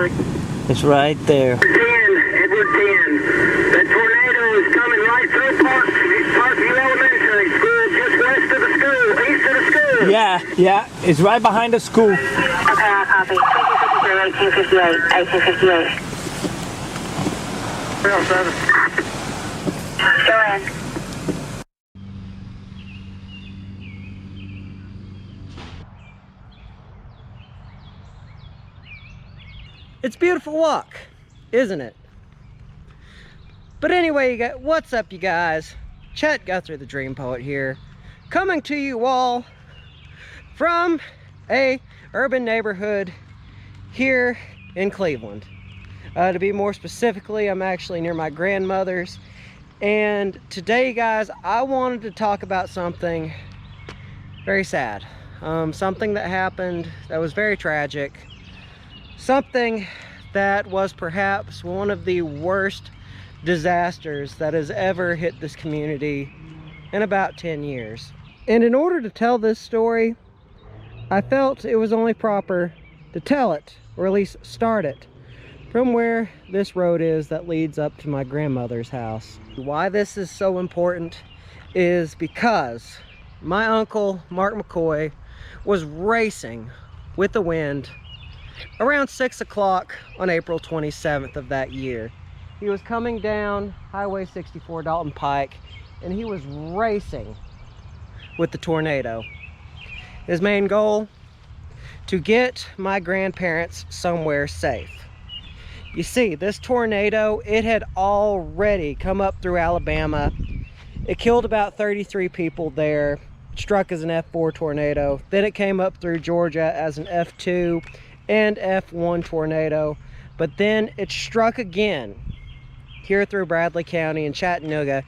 It's right there. 10, Edward 10. The tornado is coming right through Parkview Elementary School, just west of the school, east of the school. Yeah, it's right behind the school. Okay, I copy. 1858. Real 7. Go ahead. It's a beautiful walk, isn't it? But anyway, what's up, you guys? Chet Guthrie, the Dream Poet here, coming to you all from a urban neighborhood here in Cleveland. To be more specifically, I'm actually near my grandmother's. And today, guys, I wanted to talk about something very sad. Something that happened that was very tragic. Something that was perhaps one of the worst disasters that has ever hit this community in about 10 years. And in order to tell this story, I felt it was only proper to tell it, or at least start it, from where this road is that leads up to my grandmother's house. Why this is so important is because my uncle, Mark McCoy, was racing with the wind around 6 o'clock on April 27th of that year. He was coming down Highway 64 Dalton Pike, and he was racing with the tornado. His main goal, to get my grandparents somewhere safe. You see, this tornado, it had already come up through Alabama. It killed about 33 people there. It struck as an F4 tornado. Then it came up through Georgia as an F2 and F1 tornado, but then it struck again here through Bradley County and Chattanooga,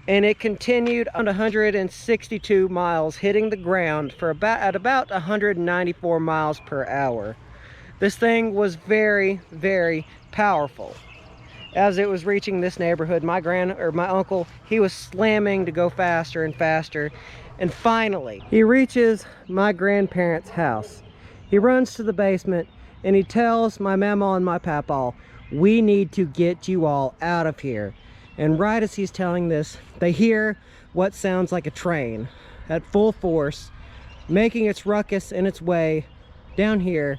and it continued on 162 miles, hitting the ground for about 194 miles per hour. This thing was very, very powerful. As it was reaching this neighborhood, my uncle, he was slamming to go faster and faster, and finally he reaches my grandparents' house. He runs to the basement and he tells my mama and my papa, we need to get you all out of here. And right as he's telling this, they hear what sounds like a train at full force, making its ruckus in its way down here.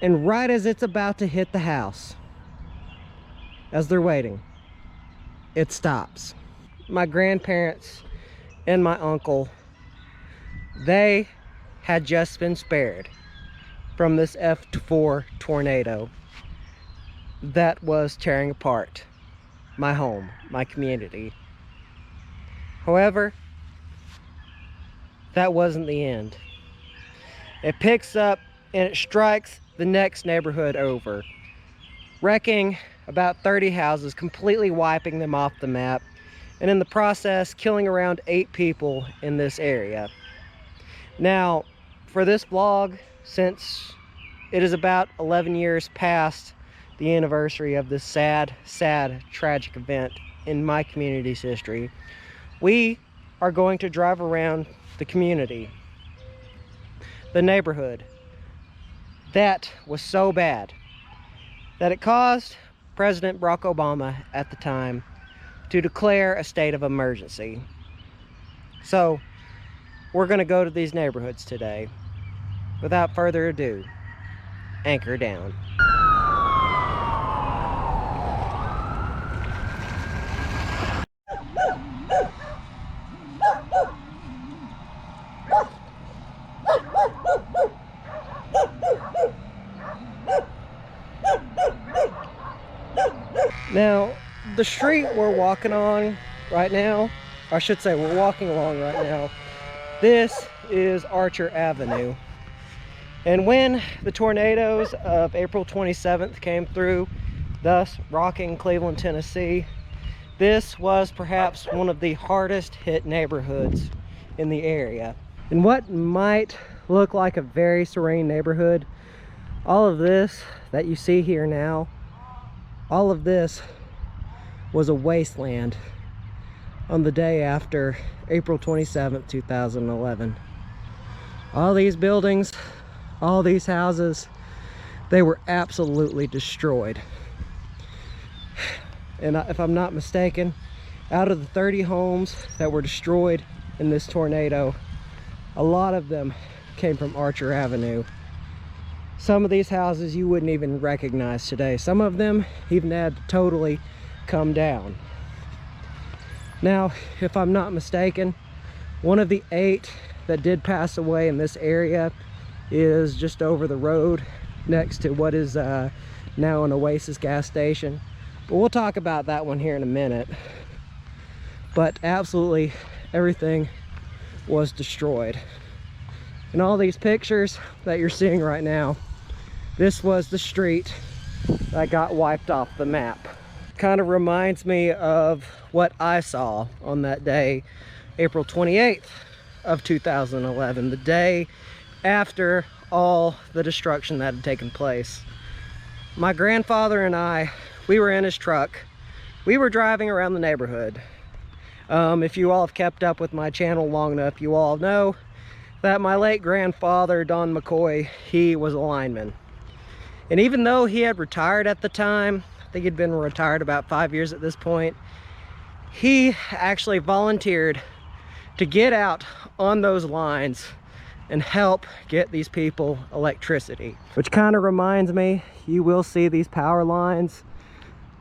And right as it's about to hit the house, as they're waiting, it stops. My grandparents and my uncle, they had just been spared from this F4 tornado that was tearing apart my home, my community. However, that wasn't the end. It picks up and it strikes the next neighborhood over, wrecking about 30 houses, completely wiping them off the map, and in the process killing around 8 people in this area. Now, for this vlog, since it is about 11 years past the anniversary of this sad, tragic event in my community's history, we are going to drive around the community, the neighborhood that was so bad that it caused President Barack Obama at the time to declare a state of emergency. So we're going to go to these neighborhoods today. Without further ado, anchor down. Now, the street we're walking on right now, or I should say we're walking along right now, this is Archer Avenue. And when the tornadoes of April 27th came through, thus rocking Cleveland, Tennessee, this was perhaps one of the hardest hit neighborhoods in the area. In what might look like a very serene neighborhood, all of this that you see here now, all of this was a wasteland on the day after April 27th, 2011. All these buildings, all these houses, They were absolutely destroyed. And if I'm not mistaken, out of the 30 homes that were destroyed in this tornado, a lot of them came from Archer Avenue. Some of these houses you wouldn't even recognize today. Some of them even had to totally come down. Now, if I'm not mistaken, one of the 8 that did pass away in this area is just over the road next to what is now an Oasis gas station. But we'll talk about that one here in a minute. But absolutely everything was destroyed. And all these pictures that you're seeing right now, this was the street that got wiped off the map. Kind of reminds me of what I saw on that day, April 28th of 2011, the day after all the destruction that had taken place. My grandfather and I, we were in his truck. We were driving around the neighborhood. If you all have kept up with my channel long enough, you all know that my late grandfather, Don McCoy, he was a lineman. And even though he had retired at the time, I think he'd been retired about 5 years at this point, he actually volunteered to get out on those lines and help get these people electricity. Which kind of reminds me, you will see these power lines.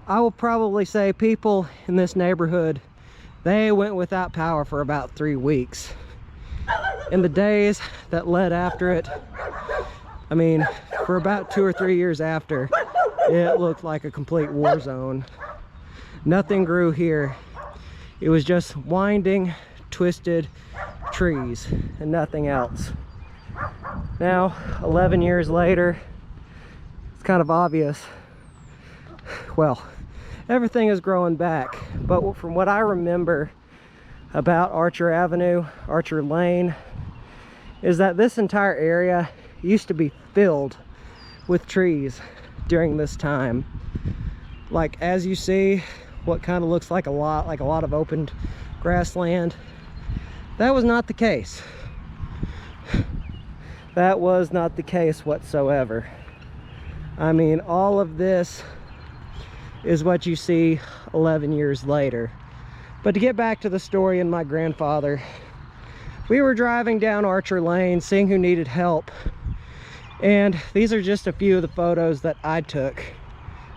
I will probably say people in this neighborhood, they went without power for about 3 weeks. In the days that led after it, I mean, for about 2 or 3 years after, it looked like a complete war zone. Nothing grew here. It was just winding, twisted trees and nothing else. Now, 11 years later, it's kind of obvious. Well, everything is growing back, but from what I remember about Archer Avenue, Archer Lane, is that this entire area used to be filled with trees during this time. Like, as you see, what kind of looks like a lot of open grassland, that was not the case. That was not the case whatsoever. I mean, all of this is what you see 11 years later. But to get back to the story and my grandfather, we were driving down Archer Lane, seeing who needed help. And these are just a few of the photos that I took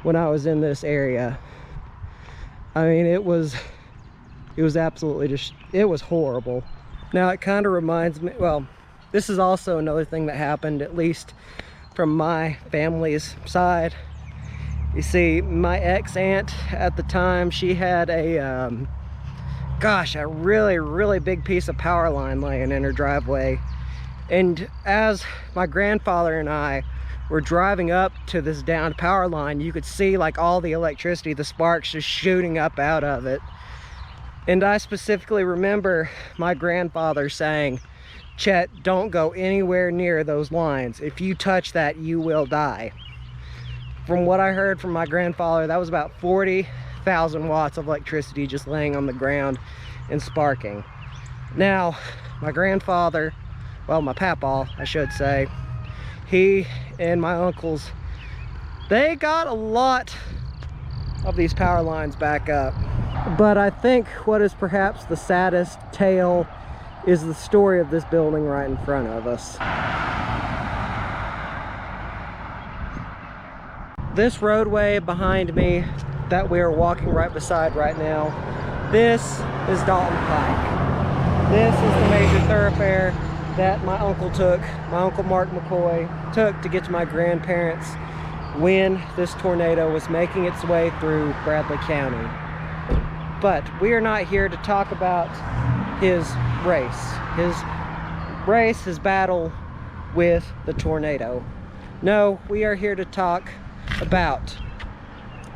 when I was in this area. I mean, it was absolutely just, it was horrible. Now, it kind of reminds me, well, this is also another thing that happened, at least from my family's side. You see, my ex-aunt at the time, she had a, a really big piece of power line laying in her driveway. And as my grandfather and I were driving up to this downed power line, you could see like all the electricity, the sparks just shooting up out of it. And I specifically remember my grandfather saying, "Chet, don't go anywhere near those lines. If you touch that, you will die." From what I heard from my grandfather, that was about 40,000 watts of electricity just laying on the ground and sparking. Now, my grandfather, well, my papaw, I should say, he and my uncles, they got a lot of these power lines back up. But I think what is perhaps the saddest tale is the story of this building right in front of us. This roadway behind me that we are walking right beside right now, this is Dalton Pike. This is the major thoroughfare that my uncle Mark McCoy took to get to my grandparents when this tornado was making its way through Bradley County. But we are not here to talk about his race, his battle with the tornado. No, we are here to talk about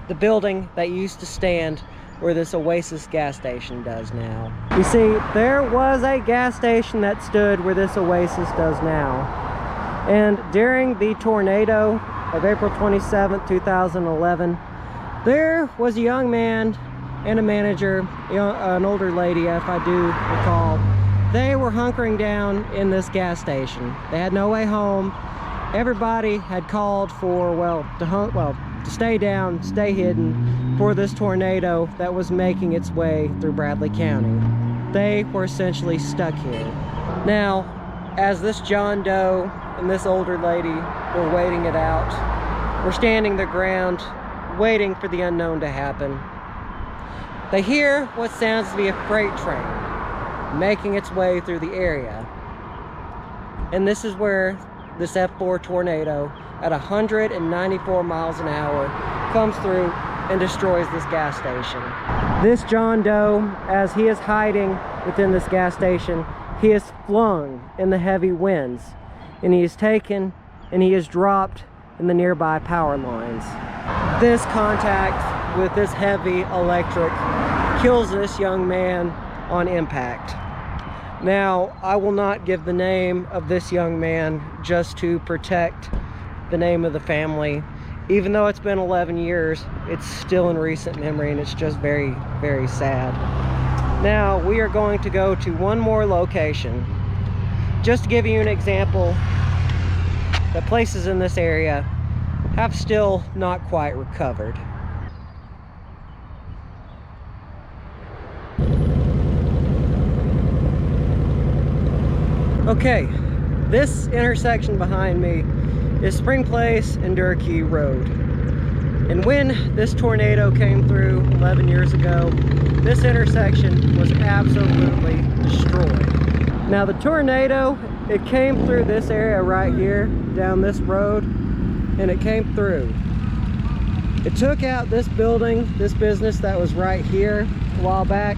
the building that used to stand where this Oasis gas station does now. You see, there was a gas station that stood where this Oasis does now. And during the tornado of April 27th, 2011, there was a young man and a manager, an older lady, if I do recall. They were hunkering down in this gas station. They had no way home. everybody had called for, to stay down, stay hidden for this tornado that was making its way through Bradley County. They were essentially stuck here. Now, as this John Doe and this older lady were waiting it out, we're standing their ground, waiting for the unknown to happen. They hear what sounds to be a freight train making its way through the area. And this is where this F4 tornado at 194 miles an hour comes through and destroys this gas station. This John Doe, as he is hiding within this gas station, he is flung in the heavy winds, and he is taken and he is dropped in the nearby power lines. This contact with this heavy electric kills this young man on impact. Now, I will not give the name of this young man just to protect the name of the family. Even though it's been 11 years, it's still in recent memory, and it's just very, very sad. Now, we are going to go to one more location. Just to give you an example, the places in this area have still not quite recovered. Okay, this intersection behind me is Spring Place and Durkee Road. And when this tornado came through 11 years ago, this intersection was absolutely destroyed. Now the tornado, it came through this area right here, down this road, and it came through. It took out this building, this business that was right here a while back,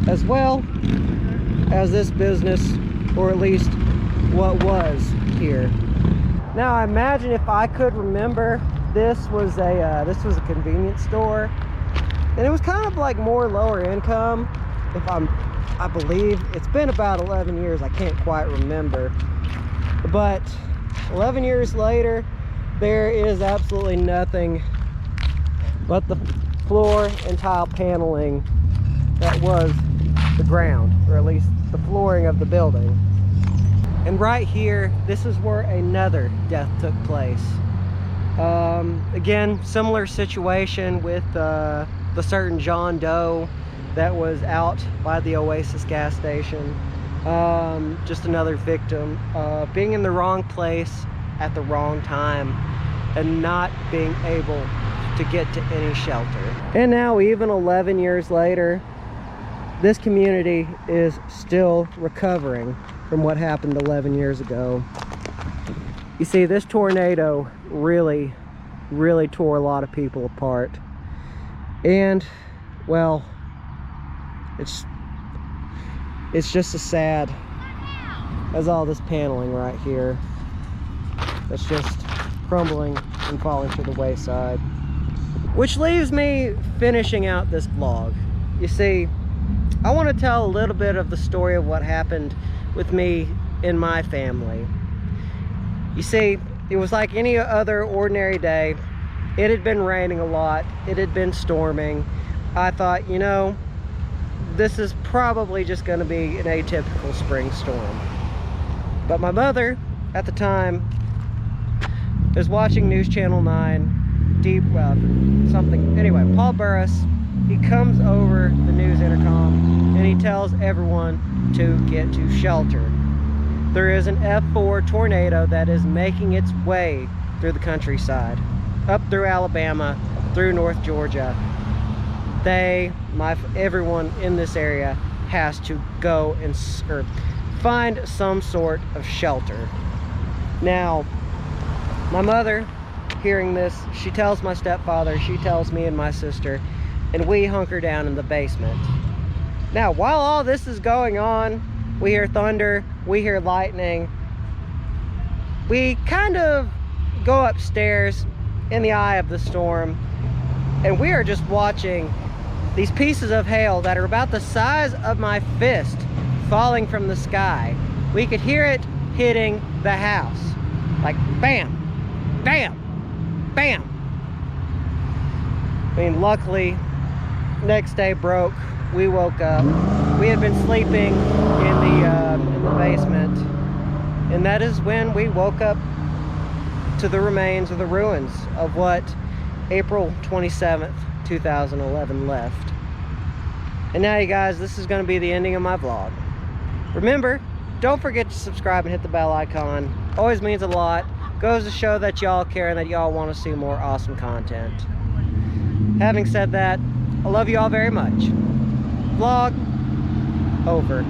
as well as this business, or at least what was here. Now I imagine if I could remember, this was a convenience store, and it was kind of like more lower income. I believe it's been about 11 years. I can't quite remember, but 11 years later, there is absolutely nothing but the floor and tile paneling that was the ground, or at least the flooring of the building. And right here, this is where another death took place. Again, similar situation with the certain John Doe that was out by the Oasis gas station. Just another victim being in the wrong place at the wrong time and not being able to get to any shelter. And now, even 11 years later, this community is still recovering from what happened 11 years ago. You see, this tornado really tore a lot of people apart. And, well, it's just as sad as all this paneling right here that's just crumbling and falling to the wayside. Which leaves me finishing out this vlog. You see, I want to tell a little bit of the story of what happened with me and my family. You see, it was like any other ordinary day. It had been raining a lot. It had been storming. I thought, you know, this is probably just going to be an atypical spring storm. But my mother, at the time, is watching News Channel 9, anyway, Paul Burris, he comes over the news intercom and he tells everyone to get to shelter. There is an F4 tornado that is making its way through the countryside, up through Alabama, through North Georgia. Everyone in this area has to go and find some sort of shelter. Now, my mother, hearing this, she tells my stepfather, she tells me and my sister, and we hunker down in the basement. Now, while all this is going on, we hear thunder, we hear lightning. We kind of go upstairs in the eye of the storm, and we are just watching these pieces of hail that are about the size of my fist falling from the sky. We could hear it hitting the house. Like bam, bam, bam. I mean, luckily, next day broke. We woke up. We had been sleeping in the basement, and that is when we woke up to the remains of the ruins of what April 27th, 2011 left. And now, you guys, this is going to be the ending of my vlog. Remember, don't forget to subscribe and hit the bell icon. Always means a lot. Goes to show that y'all care and that y'all want to see more awesome content. Having said that, I love you all very much. Vlog over.